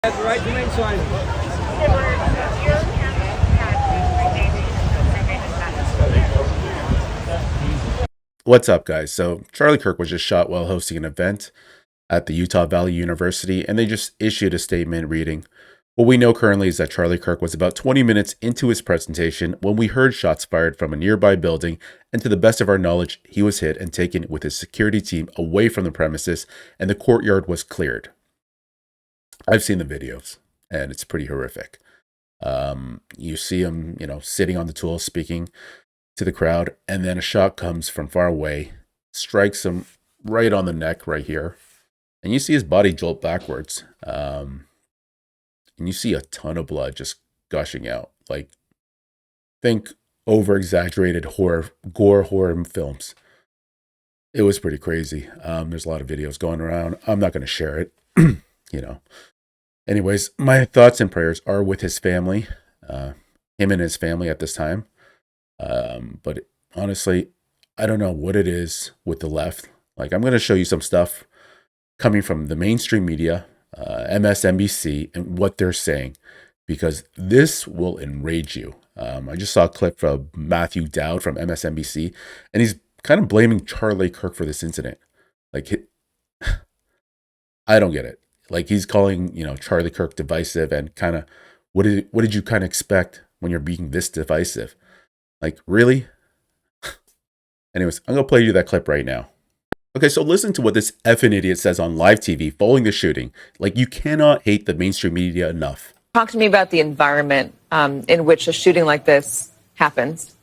Have the right to remain silent. What's up, guys? So, Charlie Kirk was just shot while hosting an event at the Utah Valley University, and they just issued a statement reading, "What we know currently is that Charlie Kirk was about 20 minutes into his presentation when we heard shots fired from a nearby building, and to the best of our knowledge, he was hit and taken with his security team away from the premises, and the courtyard was cleared." I've seen the videos, and it's pretty horrific. You see him, sitting on the tool speaking to the crowd, and then a shot comes from far away, strikes him right on the neck right here, and you see his body jolt backwards, and you see a ton of blood just gushing out. Like, think over exaggerated gore horror films. It was pretty crazy. There's a lot of videos going around. I'm not going to share it. Anyways, my thoughts and prayers are with his family, him and his family at this time. But honestly, I don't know what it is with the left. Like, I'm going to show you some stuff coming from the mainstream media, MSNBC, and what they're saying, because this will enrage you. I just saw a clip from Matthew Dowd from MSNBC, and he's kind of blaming Charlie Kirk for this incident. Like, I don't get it. Like, he's calling, Charlie Kirk divisive, and kind of, what did you kind of expect when you're being this divisive? Like, really? Anyways, I'm going to play you that clip right now. Okay, so listen to what this effing idiot says on live TV following the shooting. Like, you cannot hate the mainstream media enough. Talk to me about the environment in which a shooting like this happens.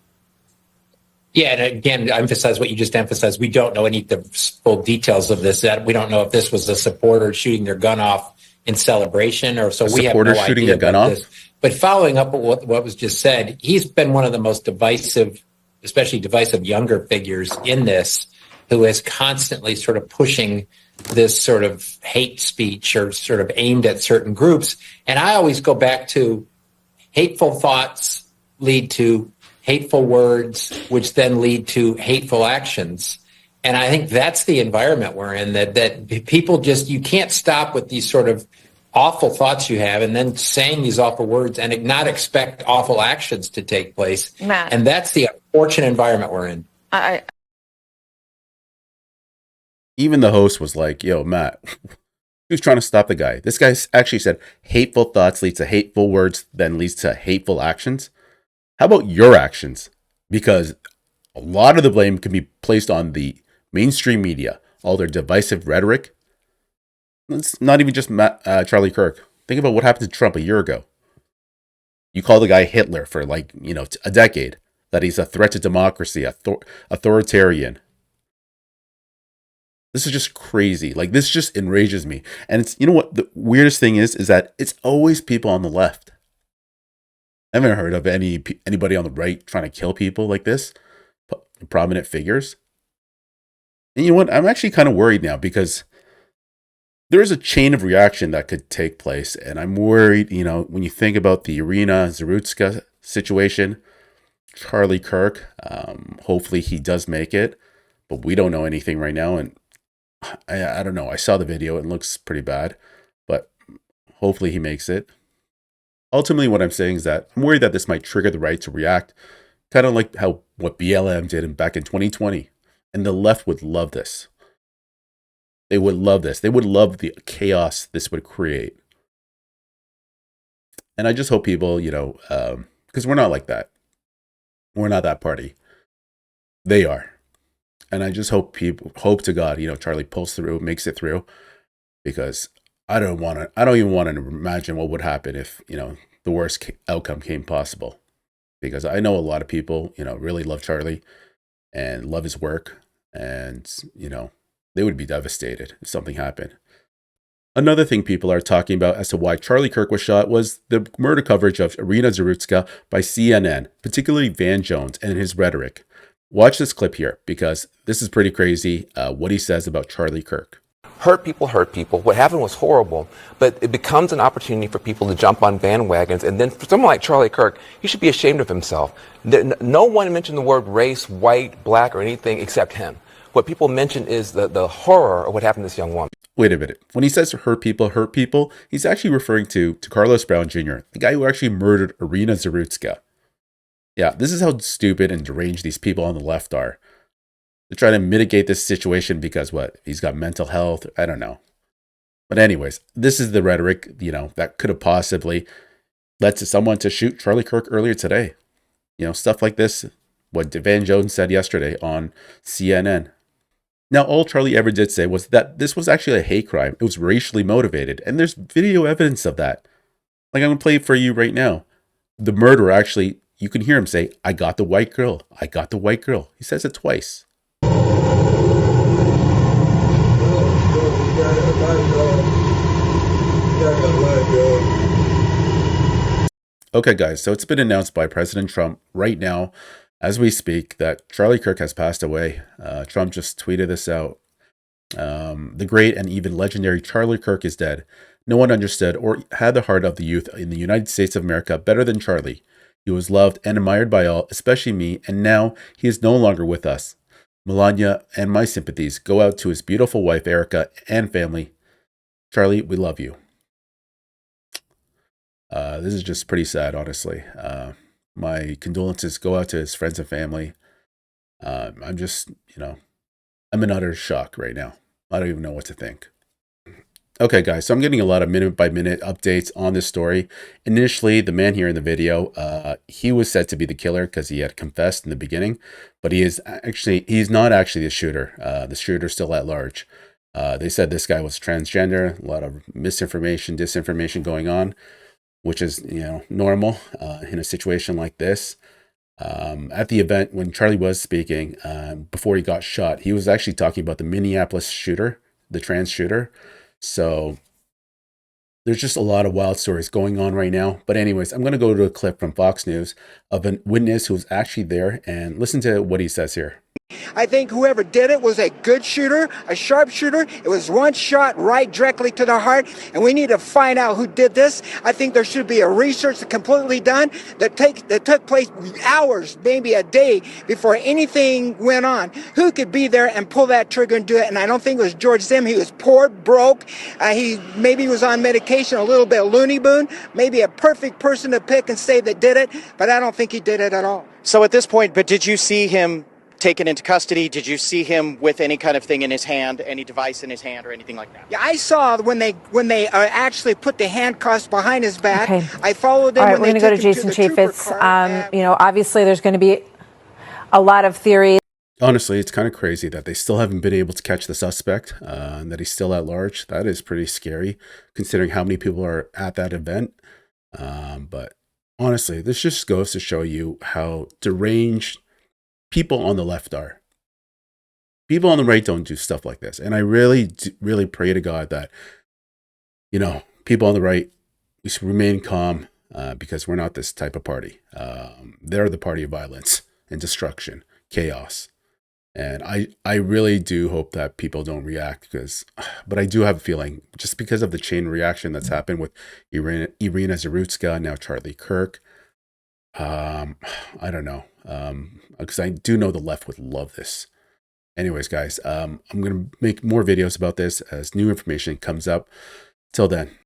Yeah, and again, emphasize what you just emphasized. We don't know any of the full details of this. We don't know if this was a supporter shooting their gun off in celebration, or so we have no shooting idea their gun about off? this. But following up on what was just said, he's been one of the most divisive, especially divisive younger figures in this, who is constantly sort of pushing this sort of hate speech or sort of aimed at certain groups. And I always go back to hateful thoughts lead to hateful words, which then lead to hateful actions. And I think that's the environment we're in, that people just, you can't stop with these sort of awful thoughts you have and then saying these awful words and not expect awful actions to take place. Matt. And that's the unfortunate environment we're in. Even the host was like, yo, Matt, who's trying to stop the guy? This guy actually said hateful thoughts lead to hateful words, then leads to hateful actions. How about your actions? Because a lot of the blame can be placed on the mainstream media, all their divisive rhetoric. It's not even just Charlie Kirk. Think about what happened to Trump a year ago. You call the guy Hitler for a decade, that he's a threat to democracy, authoritarian. This is just crazy. Like, this just enrages me. And it's, what the weirdest thing is that it's always people on the left. I haven't heard of anybody on the right trying to kill people like this, prominent figures. And you know what? I'm actually kind of worried now, because there is a chain of reaction that could take place. And I'm worried, when you think about the Irina Zarutska situation, Charlie Kirk, hopefully he does make it, but we don't know anything right now. And I don't know. I saw the video. It looks pretty bad, but hopefully he makes it. Ultimately, what I'm saying is that I'm worried that this might trigger the right to react, kind of like what BLM did back in 2020. And the left would love this. They would love this. They would love the chaos this would create. And I just hope people, because we're not like that. We're not that party. They are. And I just hope to God, Charlie pulls through, makes it through, because I don't even want to imagine what would happen if, the worst outcome came possible. Because I know a lot of people, really love Charlie and love his work. And, they would be devastated if something happened. Another thing people are talking about as to why Charlie Kirk was shot was the murder coverage of Irina Zarutska by CNN, particularly Van Jones and his rhetoric. Watch this clip here, because this is pretty crazy, what he says about Charlie Kirk. Hurt people hurt people. What happened was horrible, but it becomes an opportunity for people to jump on bandwagons. And then for someone like Charlie Kirk, he should be ashamed of himself. No one mentioned the word race, white, black, or anything except him. What people mention is the horror of what happened to this young woman. Wait a minute. When he says hurt people, he's actually referring to Carlos Brown Jr., the guy who actually murdered Irina Zarutska. Yeah, this is how stupid and deranged these people on the left are. They're trying to mitigate this situation because what? He's got mental health? I don't know. But anyways, this is the rhetoric, that could have possibly led to someone to shoot Charlie Kirk earlier today. Stuff like this, what Van Jones said yesterday on CNN. Now, all Charlie ever did say was that this was actually a hate crime. It was racially motivated, and there's video evidence of that. Like, I'm going to play it for you right now. The murderer actually, you can hear him say, "I got the white girl. I got the white girl." He says it twice. Okay, guys, so it's been announced by President Trump right now, as we speak, that Charlie Kirk has passed away. Trump just tweeted this out. The great and even legendary Charlie Kirk is dead. No one understood or had the heart of the youth in the United States of America better than Charlie. He was loved and admired by all, especially me, and now he is no longer with us. Melania and my sympathies go out to his beautiful wife, Erica, and family. Charlie, we love you. This is just pretty sad, honestly. My condolences go out to his friends and family. I'm just, I'm in utter shock right now. I don't even know what to think. Okay, guys, so I'm getting a lot of minute-by-minute updates on this story. Initially, the man here in the video, he was said to be the killer because he had confessed in the beginning, but he's not actually the shooter. The shooter's still at large. They said this guy was transgender, a lot of misinformation, disinformation going on, which is, normal in a situation like this. At the event, when Charlie was speaking, before he got shot, he was actually talking about the Minneapolis shooter, the trans shooter. So there's just a lot of wild stories going on right now. But anyways, I'm going to go to a clip from Fox News of a witness who was actually there and listen to what he says here. I think whoever did it was a good shooter, a sharp shooter. It was one shot right directly to the heart, and we need to find out who did this. I think there should be a research completely done that took place hours, maybe a day before anything went on. Who could be there and pull that trigger and do it? And I don't think it was George Zim. He was poor, broke. He maybe was on medication, a little bit loony boon, maybe a perfect person to pick and say that did it, but I don't think he did it at all. So at this point, but did you see him taken into custody? Did you see him with any kind of thing in his hand, any device in his hand or anything like that? Yeah, I saw when they actually put the handcuffs behind his back. Okay. I followed them. All right, when we're they going to go took to him Jason the trooper Chaffetz. car. Obviously there's going to be a lot of theories. Honestly, it's kind of crazy that they still haven't been able to catch the suspect, and that he's still at large. That is pretty scary, considering how many people are at that event. But honestly, this just goes to show you how deranged people on the left are. People on the right don't do stuff like this. And I really pray to God that, people on the right, we should remain calm because we're not this type of party. They're the party of violence and destruction, chaos. And I really do hope that people don't react but I do have a feeling just because of the chain reaction that's happened with Irina Zarutska, now Charlie Kirk. I don't know. Because I do know the left would love this. Anyways, guys, I'm going to make more videos about this as new information comes up. Till then.